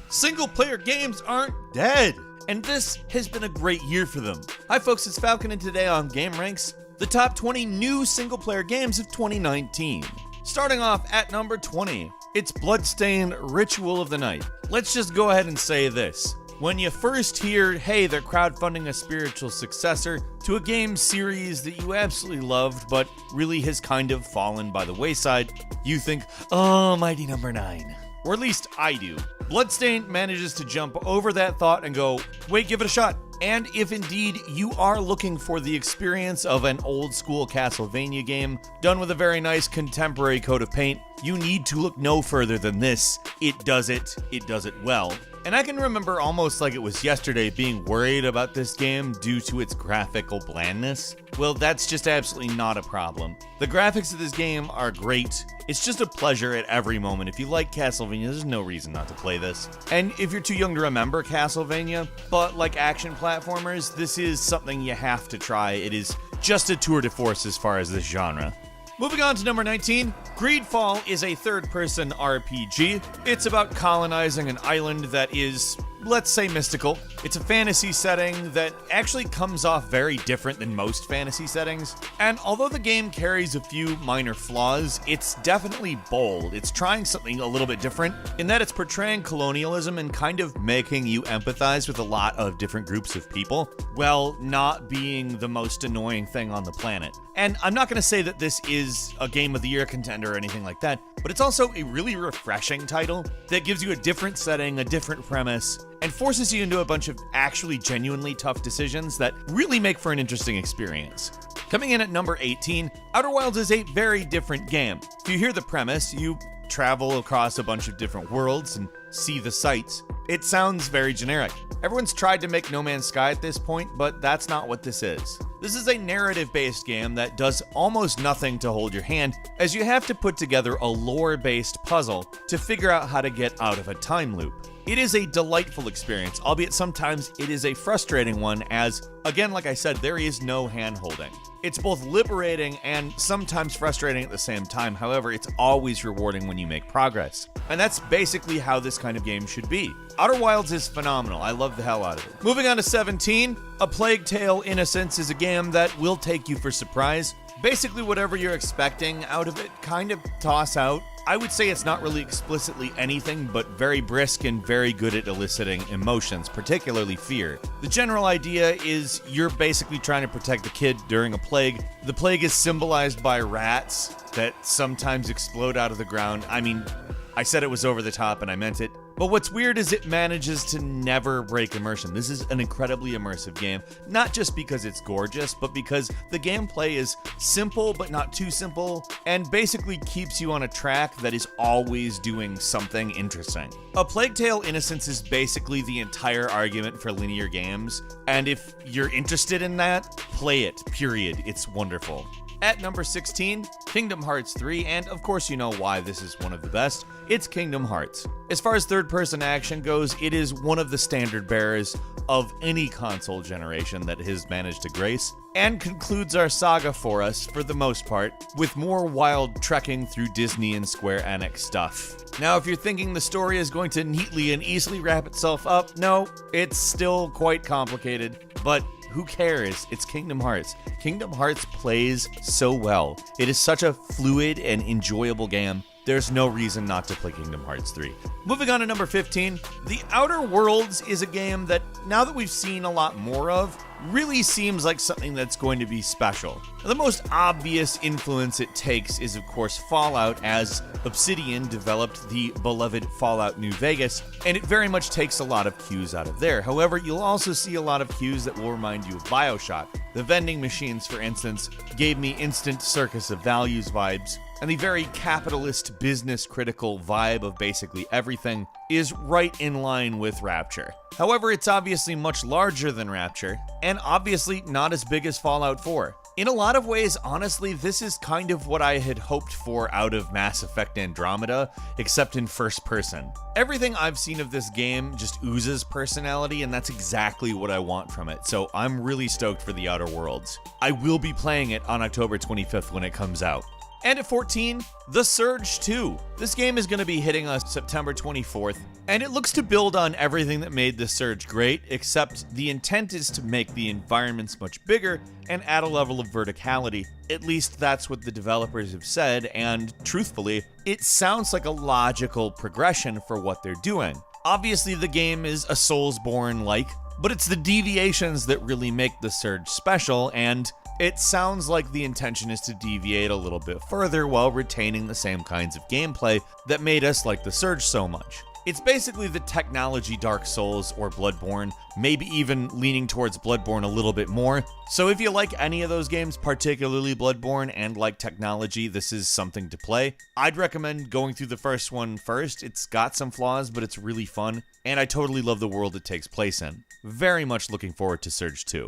Single-player games aren't dead, and this has been a great year for them. Hi folks, it's Falcon, and today on Game Ranks, the top 20 new single-player games of 2019. Starting off at number 20, it's BLOODSTAINED Ritual of the Night. Let's just go ahead and say this. When you first hear, hey, they're crowdfunding a spiritual successor to a game series that you absolutely loved, but really has kind of fallen by the wayside, you think, oh, mighty number 9. Or at least I do. BLOODSTAINED manages to jump over that thought and go, wait, give it a shot. And if indeed you are looking for the experience of an old school Castlevania game done with a very nice contemporary coat of paint, you need to look no further than this. It does it well. And I can remember almost like it was yesterday being worried about this game due to its graphical blandness. Well, that's just absolutely not a problem. The graphics of this game are great. It's just a pleasure at every moment. If you like Castlevania, there's no reason not to play this. And if you're too young to remember Castlevania, but like action platformers, this is something you have to try. It is just a tour de force as far as this genre. Moving on to number 19, Greedfall is a third-person RPG. It's about colonizing an island that is, let's say, mystical. It's a fantasy setting that actually comes off very different than most fantasy settings. And although the game carries a few minor flaws, it's definitely bold. It's trying something a little bit different in that it's portraying colonialism and kind of making you empathize with a lot of different groups of people, while not being the most annoying thing on the planet. And I'm not going to say that this is a Game of the Year contender or anything like that, but it's also a really refreshing title that gives you a different setting, a different premise, and forces you into a bunch of actually genuinely tough decisions that really make for an interesting experience. Coming in at number 18, Outer Wilds is a very different game. If you hear the premise, you travel across a bunch of different worlds and see the sights. It sounds very generic. Everyone's tried to make No Man's Sky at this point, but that's not what this is. This is a narrative-based game that does almost nothing to hold your hand, as you have to put together a lore-based puzzle to figure out how to get out of a time loop. It is a delightful experience, albeit sometimes it is a frustrating one as, again, like I said, there is no hand-holding. It's both liberating and sometimes frustrating at the same time. However, it's always rewarding when you make progress. And that's basically how this kind of game should be. Outer Wilds is phenomenal. I love the hell out of it. Moving on to 17, A Plague Tale: Innocence is a game that will take you for surprise. Basically, whatever you're expecting out of it, kind of toss out. I would say it's not really explicitly anything, but very brisk and very good at eliciting emotions, particularly fear. The general idea is you're basically trying to protect a kid during a plague. The plague is symbolized by rats that sometimes explode out of the ground. I mean, I said it was over the top and I meant it. But what's weird is it manages to never break immersion. This is an incredibly immersive game, not just because it's gorgeous, but because the gameplay is simple but not too simple, and basically keeps you on a track that is always doing something interesting. A Plague Tale: Innocence is basically the entire argument for linear games, and if you're interested in that, play it, period. It's wonderful. At number 16, Kingdom Hearts 3, and of course you know why this is one of the best, it's Kingdom Hearts. As far as third-person action goes, it is one of the standard bearers of any console generation that has managed to grace, and concludes our saga for us, for the most part, with more wild trekking through Disney and Square Enix stuff. Now, if you're thinking the story is going to neatly and easily wrap itself up, no, it's still quite complicated, but who cares? It's Kingdom Hearts. Kingdom Hearts plays so well. It is such a fluid and enjoyable game. There's no reason not to play Kingdom Hearts 3. Moving on to number 15, The Outer Worlds is a game that, now that we've seen a lot more of, really seems like something that's going to be special. The most obvious influence it takes is, of course, Fallout, as Obsidian developed the beloved Fallout New Vegas, and it very much takes a lot of cues out of there. However, you'll also see a lot of cues that will remind you of BioShock. The vending machines, for instance, gave me instant Circus of Values vibes, and the very capitalist, business-critical vibe of basically everything is right in line with Rapture. However, it's obviously much larger than Rapture, and obviously not as big as Fallout 4. In a lot of ways, honestly, this is kind of what I had hoped for out of Mass Effect Andromeda, except in first person. Everything I've seen of this game just oozes personality, and that's exactly what I want from it, so I'm really stoked for The Outer Worlds. I will be playing it on October 25th when it comes out. And at 14, The Surge 2. This game is going to be hitting us September 24th, and it looks to build on everything that made The Surge great, except the intent is to make the environments much bigger and add a level of verticality. At least that's what the developers have said, and truthfully, it sounds like a logical progression for what they're doing. Obviously, the game is a Soulsborne-like, but it's the deviations that really make The Surge special, and it sounds like the intention is to deviate a little bit further while retaining the same kinds of gameplay that made us like The Surge so much. It's basically the technology Dark Souls or Bloodborne, maybe even leaning towards Bloodborne a little bit more. So if you like any of those games, particularly Bloodborne, and like technology, this is something to play. I'd recommend going through the first one first. It's got some flaws, but it's really fun, and I totally love the world it takes place in. Very much looking forward to Surge 2.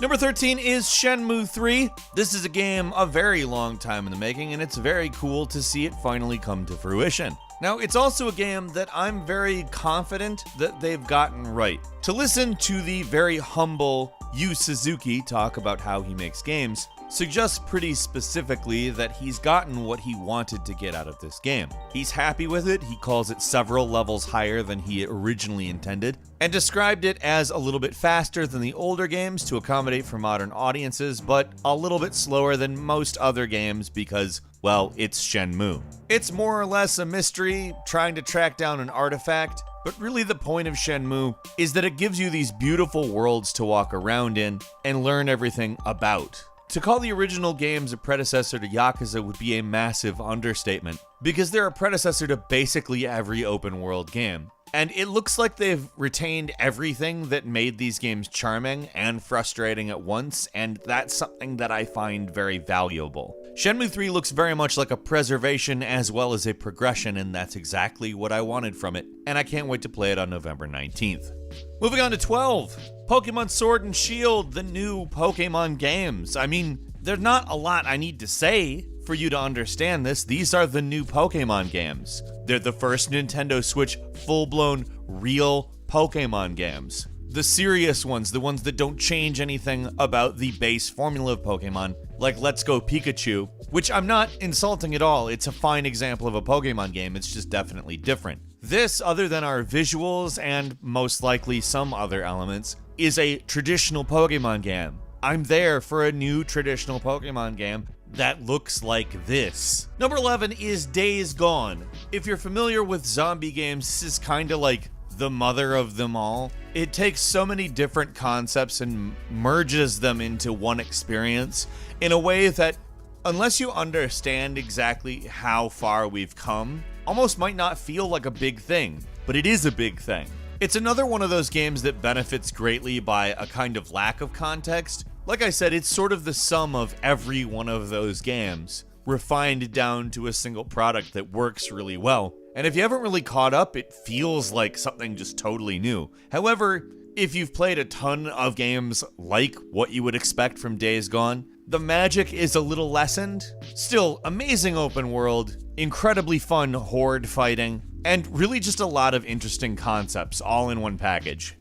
Number 13 is Shenmue 3. This is a game a very long time in the making, and it's very cool to see it finally come to fruition. Now, it's also a game that I'm very confident that they've gotten right. To listen to the very humble Yu Suzuki talk about how he makes games suggests pretty specifically that he's gotten what he wanted to get out of this game. He's happy with it, he calls it several levels higher than he originally intended, and described it as a little bit faster than the older games to accommodate for modern audiences, but a little bit slower than most other games because, well, it's Shenmue. It's more or less a mystery, trying to track down an artifact, but really the point of Shenmue is that it gives you these beautiful worlds to walk around in and learn everything about. To call the original games a predecessor to Yakuza would be a massive understatement, because they're a predecessor to basically every open world game. And it looks like they've retained everything that made these games charming and frustrating at once, and that's something that I find very valuable. Shenmue 3 looks very much like a preservation as well as a progression, and that's exactly what I wanted from it, and I can't wait to play it on November 19th. Moving on to 12, Pokemon Sword and Shield, the new Pokemon games. I mean, there's not a lot I need to say for you to understand this. These are the new Pokemon games. They're the first Nintendo Switch full-blown real Pokemon games. The serious ones, the ones that don't change anything about the base formula of Pokemon, like Let's Go Pikachu, which I'm not insulting at all. It's a fine example of a Pokemon game, it's just definitely different. This, other than our visuals and most likely some other elements, is a traditional Pokemon game. I'm there for a new traditional Pokemon game that looks like this. Number 11 is Days Gone. If you're familiar with zombie games, this is kinda like the mother of them all. It takes so many different concepts and merges them into one experience in a way that, unless you understand exactly how far we've come, almost might not feel like a big thing, but it is a big thing. It's another one of those games that benefits greatly by a kind of lack of context. Like I said, it's sort of the sum of every one of those games, refined down to a single product that works really well. And if you haven't really caught up, it feels like something just totally new. However, if you've played a ton of games like what you would expect from Days Gone, the magic is a little lessened. Still, amazing open world, incredibly fun horde fighting, and really just a lot of interesting concepts all in one package.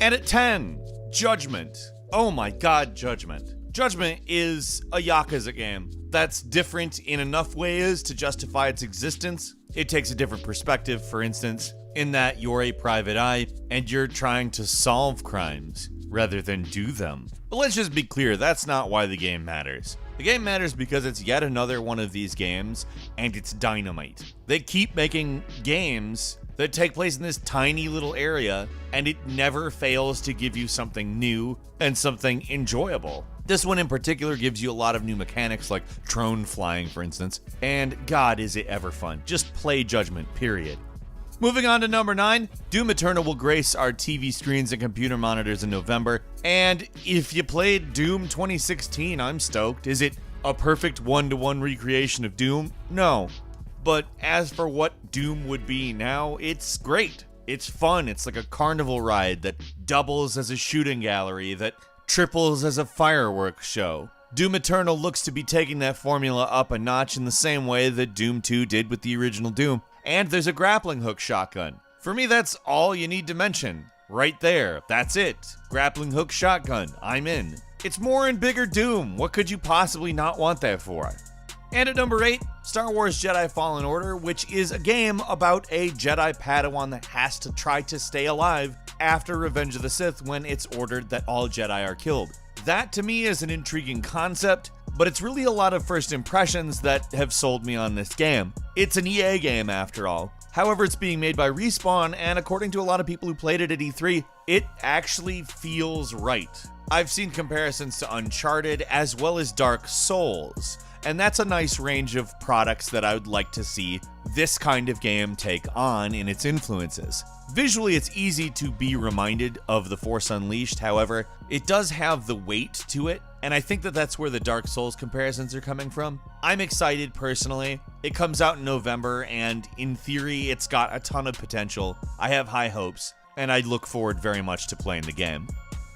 And at 10, Judgment. Oh my god, Judgment. Judgment is a Yakuza game that's different in enough ways to justify its existence. It takes a different perspective, for instance, in that you're a private eye and you're trying to solve crimes rather than do them. But let's just be clear, that's not why the game matters. The game matters because it's yet another one of these games, and it's dynamite. They keep making games that take place in this tiny little area, and it never fails to give you something new and something enjoyable. This one in particular gives you a lot of new mechanics like drone flying, for instance, and god is it ever fun. Just play Judgment, period. Moving on to number 9, Doom Eternal will grace our TV screens and computer monitors in November, and if you played Doom 2016, I'm stoked. Is it a perfect one-to-one recreation of Doom? No. But as for what Doom would be now, it's great. It's fun. It's like a carnival ride that doubles as a shooting gallery, that triples as a fireworks show. Doom Eternal looks to be taking that formula up a notch in the same way that Doom 2 did with the original Doom. And there's a grappling hook shotgun. For me, that's all you need to mention. Right there. That's it. Grappling hook shotgun. I'm in. It's more and bigger Doom. What could you possibly not want that for? And at number 8, Star Wars Jedi Fallen Order, which is a game about a Jedi Padawan that has to try to stay alive after Revenge of the Sith when it's ordered that all Jedi are killed. That to me is an intriguing concept, but it's really a lot of first impressions that have sold me on this game. It's an EA game after all. However, it's being made by Respawn, and according to a lot of people who played it at E3, it actually feels right. I've seen comparisons to Uncharted as well as Dark Souls, and that's a nice range of products that I would like to see this kind of game take on in its influences. Visually, it's easy to be reminded of The Force Unleashed, however, it does have the weight to it, and I think that that's where the Dark Souls comparisons are coming from. I'm excited personally. It comes out in November, and in theory, it's got a ton of potential. I have high hopes, and I look forward very much to playing the game.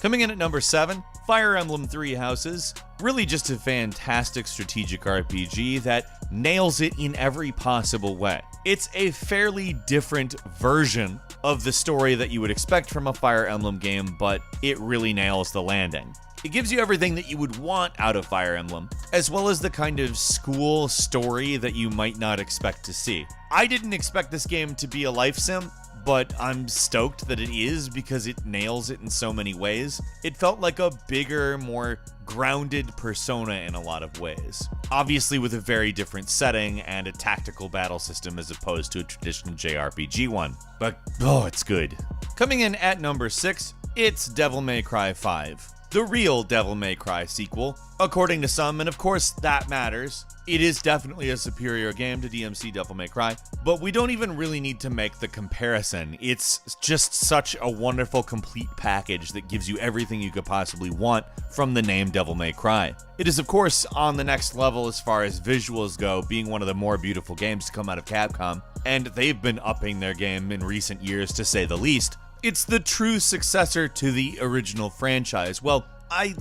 Coming in at number 7, Fire Emblem Three Houses. Really just a fantastic strategic RPG that nails it in every possible way. It's a fairly different version of the story that you would expect from a Fire Emblem game, but it really nails the landing. It gives you everything that you would want out of Fire Emblem, as well as the kind of school story that you might not expect to see. I didn't expect this game to be a life sim, but I'm stoked that it is because it nails it in so many ways. It felt like a bigger, more grounded Persona in a lot of ways. Obviously with a very different setting and a tactical battle system as opposed to a traditional JRPG one. But, oh, it's good. Coming in at number 6, it's Devil May Cry 5. The real Devil May Cry sequel, according to some, and of course that matters. It is definitely a superior game to DMC Devil May Cry, but we don't even really need to make the comparison. It's just such a wonderful, complete package that gives you everything you could possibly want from the name Devil May Cry. It is, of course, on the next level as far as visuals go, being one of the more beautiful games to come out of Capcom, and they've been upping their game in recent years, to say the least. It's the true successor to the original franchise. Well,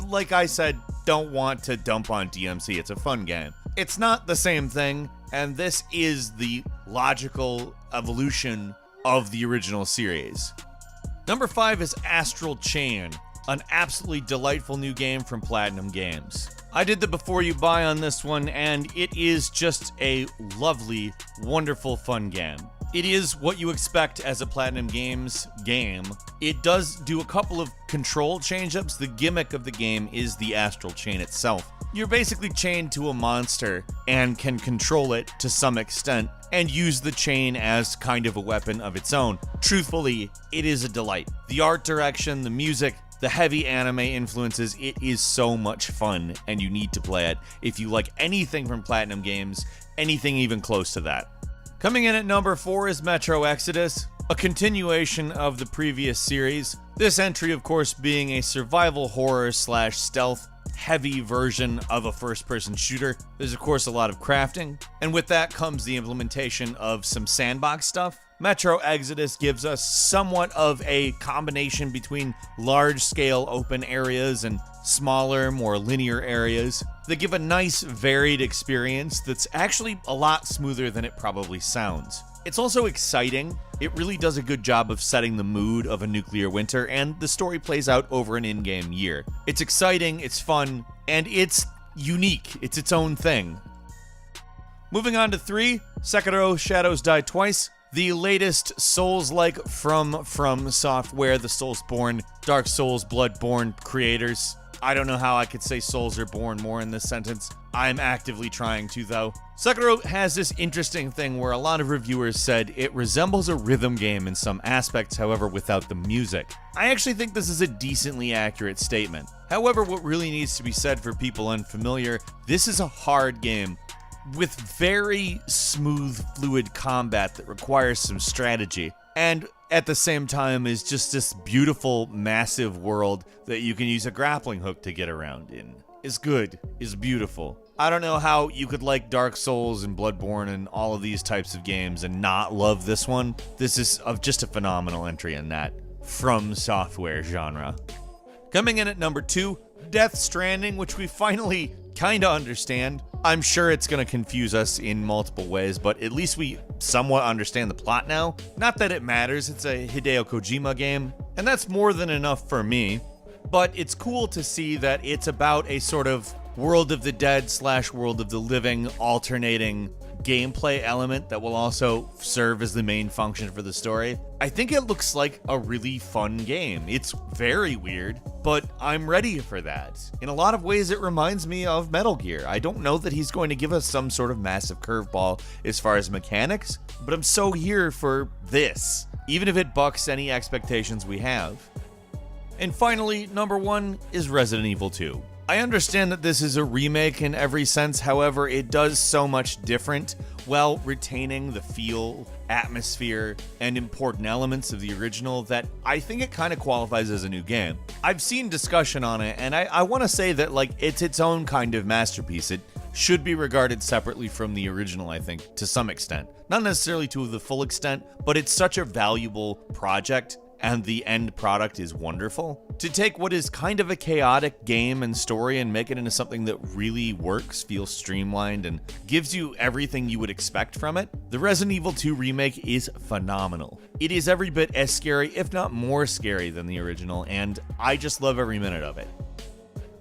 like I said, don't want to dump on DMC. It's a fun game. It's not the same thing, and this is the logical evolution of the original series. Number 5 is Astral Chain, an absolutely delightful new game from Platinum Games. I did the before you buy on this one, and it is just a lovely, wonderful, fun game. It is what you expect as a Platinum Games game. It does do a couple of control change-ups. The gimmick of the game is the Astral Chain itself. You're basically chained to a monster and can control it to some extent and use the chain as kind of a weapon of its own. Truthfully, it is a delight. The art direction, the music, the heavy anime influences, it is so much fun, and you need to play it if you like anything from Platinum Games, anything even close to that. Coming in at number 4 is Metro Exodus, a continuation of the previous series. This entry, of course, being a survival horror / stealth heavy version of a first-person shooter. There's, of course, a lot of crafting, and with that comes the implementation of some sandbox stuff. Metro Exodus gives us somewhat of a combination between large-scale open areas and smaller, more linear areas. They give a nice, varied experience that's actually a lot smoother than it probably sounds. It's also exciting. It really does a good job of setting the mood of a nuclear winter, and the story plays out over an in-game year. It's exciting, it's fun, and it's unique. It's its own thing. Moving on to 3, Sekiro Shadows Die Twice. The latest Souls-like from Software, the Soulsborne, Dark Souls, Bloodborne creators. I don't know how I could say souls are born more in this sentence. I'm actively trying to, though. Sekiro has this interesting thing where a lot of reviewers said it resembles a rhythm game in some aspects, however, without the music. I actually think this is a decently accurate statement. However, what really needs to be said for people unfamiliar, this is a hard game with very smooth, fluid combat that requires some strategy, and at the same time is just this beautiful, massive world that you can use a grappling hook to get around in. It's good, it's beautiful. I don't know how you could like Dark Souls and Bloodborne and all of these types of games and not love this one. This is just a phenomenal entry in that From Software genre. Coming in at number 2, Death Stranding, which we finally kinda understand. I'm sure it's gonna confuse us in multiple ways, but at least we somewhat understand the plot now. Not that it matters, it's a Hideo Kojima game, and that's more than enough for me. But it's cool to see that it's about a sort of World of the Dead / World of the Living alternating gameplay element that will also serve as the main function for the story. I think it looks like a really fun game. It's very weird, but I'm ready for that. In a lot of ways, it reminds me of Metal Gear. I don't know that he's going to give us some sort of massive curveball as far as mechanics, but I'm so here for this, even if it bucks any expectations we have. And finally, number 1 is Resident Evil 2. I understand that this is a remake in every sense, however, it does so much different while retaining the feel, atmosphere, and important elements of the original that I think it kind of qualifies as a new game. I've seen discussion on it, and I want to say that it's its own kind of masterpiece. It should be regarded separately from the original, I think, to some extent. Not necessarily to the full extent, but it's such a valuable project, and the end product is wonderful. To take what is kind of a chaotic game and story and make it into something that really works, feels streamlined, and gives you everything you would expect from it, the Resident Evil 2 remake is phenomenal. It is every bit as scary, if not more scary than the original, and I just love every minute of it.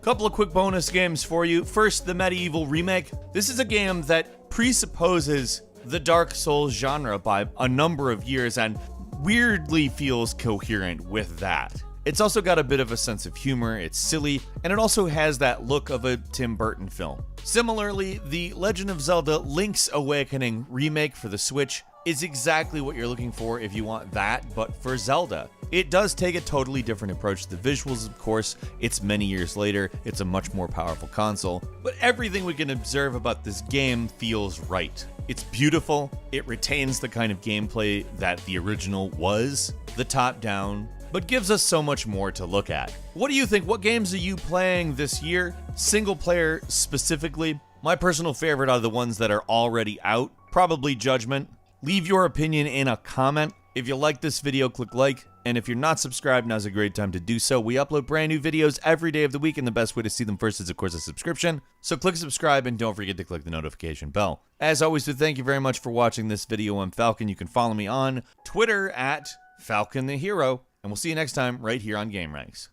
Couple of quick bonus games for you. First, the Medieval remake. This is a game that presupposes the Dark Souls genre by a number of years and weirdly feels coherent with that. It's also got a bit of a sense of humor, it's silly, and it also has that look of a Tim Burton film. Similarly, the Legend of Zelda Link's Awakening remake for the Switch is exactly what you're looking for if you want that, but for Zelda. It does take a totally different approach to the visuals, of course. It's many years later, it's a much more powerful console, but everything we can observe about this game feels right. It's beautiful, it retains the kind of gameplay that the original was, the top-down, but gives us so much more to look at. What do you think? What games are you playing this year? Single player specifically? My personal favorite are the ones that are already out, probably Judgment. Leave your opinion in a comment. If you like this video, click like, and if you're not subscribed, now's a great time to do so. We upload brand new videos every day of the week, and the best way to see them first is, of course, a subscription. So click subscribe, and don't forget to click the notification bell. As always, thank you very much for watching this video. I'm Falcon. You can follow me on Twitter at Falcon the Hero, and we'll see you next time right here on Game Ranks.